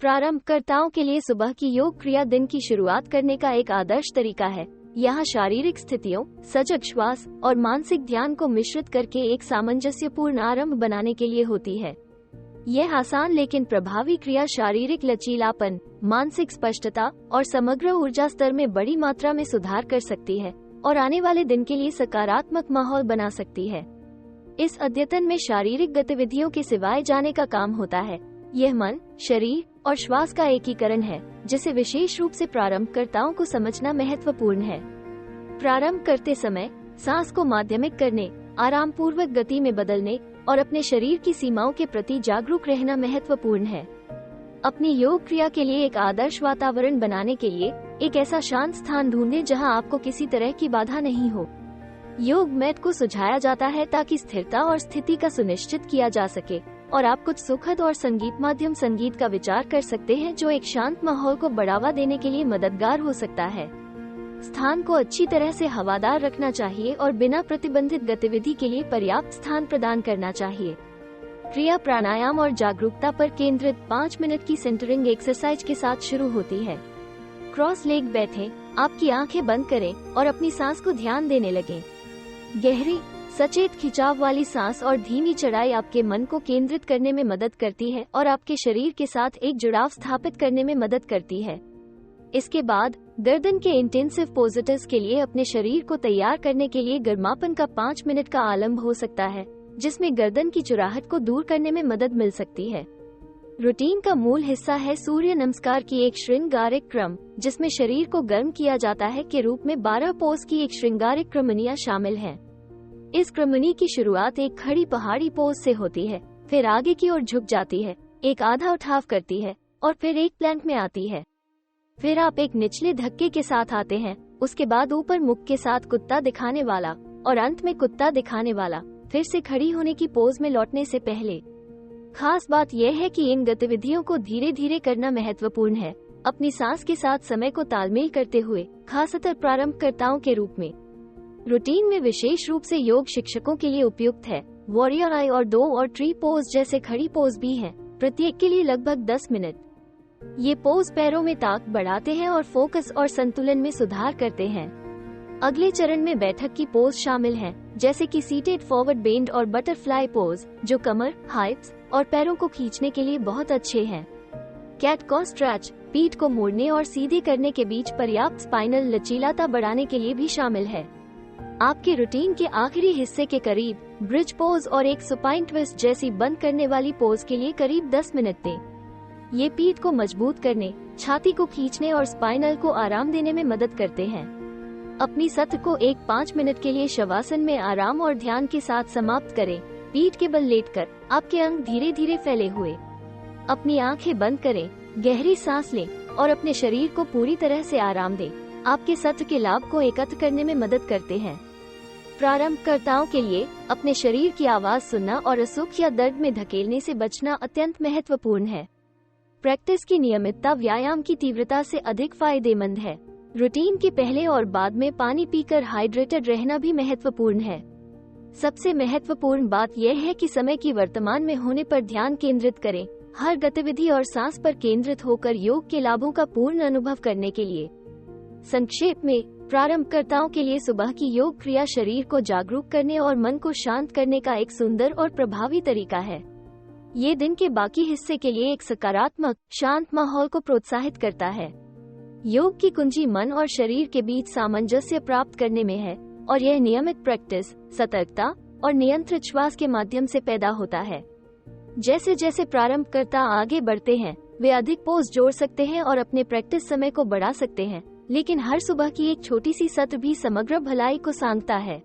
प्रारंभकर्ताओं के लिए सुबह की योग क्रिया दिन की शुरुआत करने का एक आदर्श तरीका है। यहाँ शारीरिक स्थितियों, सजग श्वास और मानसिक ध्यान को मिश्रित करके एक सामंजस्यपूर्ण आरंभ बनाने के लिए होती है। यह आसान लेकिन प्रभावी क्रिया शारीरिक लचीलापन, मानसिक स्पष्टता और समग्र ऊर्जा स्तर में बड़ी मात्रा में सुधार कर सकती है और आने वाले दिन के लिए सकारात्मक माहौल बना सकती है। इस अद्यतन में शारीरिक गतिविधियों के सिवाय जाने का काम होता है। यह मन, शरीर और श्वास का एकीकरण है, जिसे विशेष रूप से प्रारंभकर्ताओं को समझना महत्वपूर्ण है। प्रारंभ करते समय सांस को माध्यमिक करने, आराम पूर्वक गति में बदलने और अपने शरीर की सीमाओं के प्रति जागरूक रहना महत्वपूर्ण है। अपनी योग क्रिया के लिए एक आदर्श वातावरण बनाने के लिए एक ऐसा शांत स्थान ढूंढें जहां आपको किसी तरह की बाधा नहीं हो। योग मैट को सुझाया जाता है ताकि स्थिरता और स्थिति का सुनिश्चित किया जा सके और आप कुछ सुखद और संगीत माध्यम संगीत का विचार कर सकते हैं जो एक शांत माहौल को बढ़ावा देने के लिए मददगार हो सकता है। स्थान को अच्छी तरह से हवादार रखना चाहिए और बिना प्रतिबंधित गतिविधि के लिए पर्याप्त स्थान प्रदान करना चाहिए। क्रिया प्राणायाम और जागरूकता पर केंद्रित 5 मिनट की सेंटरिंग एक्सरसाइज के साथ शुरू होती है। क्रॉस लेग बैठें, आपकी आंखें बंद करें और अपनी सांस को ध्यान देने लगें। गहरी, सचेत खिंचाव वाली सांस और धीमी चढ़ाई आपके मन को केंद्रित करने में मदद करती है और आपके शरीर के साथ एक जुड़ाव स्थापित करने में मदद करती है। इसके बाद गर्दन के इंटेंसिव पोजिटिव्स के लिए अपने शरीर को तैयार करने के लिए गर्मापन का 5 मिनट का आलंब हो सकता है, जिसमें गर्दन की चुराहट को दूर करने में मदद मिल सकती है। रूटीन का मूल हिस्सा है सूर्य नमस्कार की एक श्रृंगारिक क्रम, जिसमें शरीर को गर्म किया जाता है के रूप में 12 पोज की एक श्रृंगारिक क्रमनियां शामिल हैं। इस क्रमनी की शुरुआत एक खड़ी पहाड़ी पोज से होती है, फिर आगे की ओर झुक जाती है, एक आधा उठाव करती है और फिर एक प्लैंक में आती है। फिर आप एक निचले धक्के के साथ आते हैं, उसके बाद ऊपर मुख के साथ कुत्ता दिखाने वाला और अंत में कुत्ता दिखाने वाला। फिर से खड़ी होने की पोज में लौटने से पहले खास बात यह है कि इन गतिविधियों को धीरे धीरे करना महत्वपूर्ण है, अपनी सांस के साथ समय को तालमेल करते हुए, खासकर प्रारंभकर्ताओं के रूप में। रूटीन में विशेष रूप से योग शिक्षकों के लिए उपयुक्त है। वॉरियर आई और 2 और ट्री पोज जैसे खड़ी पोज भी हैं, प्रत्येक के लिए लगभग 10 मिनट। ये पोज पैरों में ताकत बढ़ाते हैं और फोकस और संतुलन में सुधार करते हैं। अगले चरण में बैठक की पोज शामिल हैं, जैसे कि सीटेड फॉरवर्ड बेंड और बटरफ्लाई पोज, जो कमर, हाइप्स और पैरों को खींचने के लिए बहुत अच्छे हैं। कैट कॉ स्ट्रेच, पीठ को मोड़ने और सीधे करने के बीच पर्याप्त स्पाइनल लचीलाता बढ़ाने के लिए भी शामिल है। आपके रूटीन के आखिरी हिस्से के करीब ब्रिज पोज और एक सुपाइन ट्विस्ट जैसी बंद करने वाली पोज के लिए करीब 10 मिनट दें। ये पीठ को मजबूत करने, छाती को खींचने और स्पाइनल को आराम देने में मदद करते हैं। अपनी सत्र को 5 मिनट के लिए शवासन में आराम और ध्यान के साथ समाप्त करें। पीठ के बल लेटकर आपके अंग धीरे धीरे फैले हुए। अपनी आंखें बंद करें, गहरी सांस लें और अपने शरीर को पूरी तरह से आराम दें। आपके सत्र के लाभ को एकत्र करने में मदद करते हैं। प्रारंभकर्ताओं के लिए अपने शरीर की आवाज सुनना और असुख या दर्द में धकेलने से बचना अत्यंत महत्वपूर्ण है। प्रैक्टिस की नियमितता व्यायाम की तीव्रता से अधिक फायदेमंद है। रूटीन के पहले और बाद में पानी पीकर हाइड्रेटेड रहना भी महत्वपूर्ण है। सबसे महत्वपूर्ण बात यह है कि समय की वर्तमान में होने पर ध्यान केंद्रित करें, हर गतिविधि और सांस पर केंद्रित होकर योग के लाभों का पूर्ण अनुभव करने के लिए। संक्षेप में, प्रारंभकर्ताओं के लिए सुबह की योग क्रिया शरीर को जागरूक करने और मन को शांत करने का एक सुंदर और प्रभावी तरीका है। ये दिन के बाकी हिस्से के लिए एक सकारात्मक, शांत माहौल को प्रोत्साहित करता है। योग की कुंजी मन और शरीर के बीच सामंजस्य प्राप्त करने में है और यह नियमित प्रैक्टिस, सतर्कता और नियंत्रित श्वास के माध्यम से पैदा होता है। जैसे जैसे प्रारंभकर्ता आगे बढ़ते हैं, वे अधिक पोज जोड़ सकते हैं और अपने प्रैक्टिस समय को बढ़ा सकते हैं, लेकिन हर सुबह की एक छोटी सी सत्र भी समग्र भलाई को सांगता है।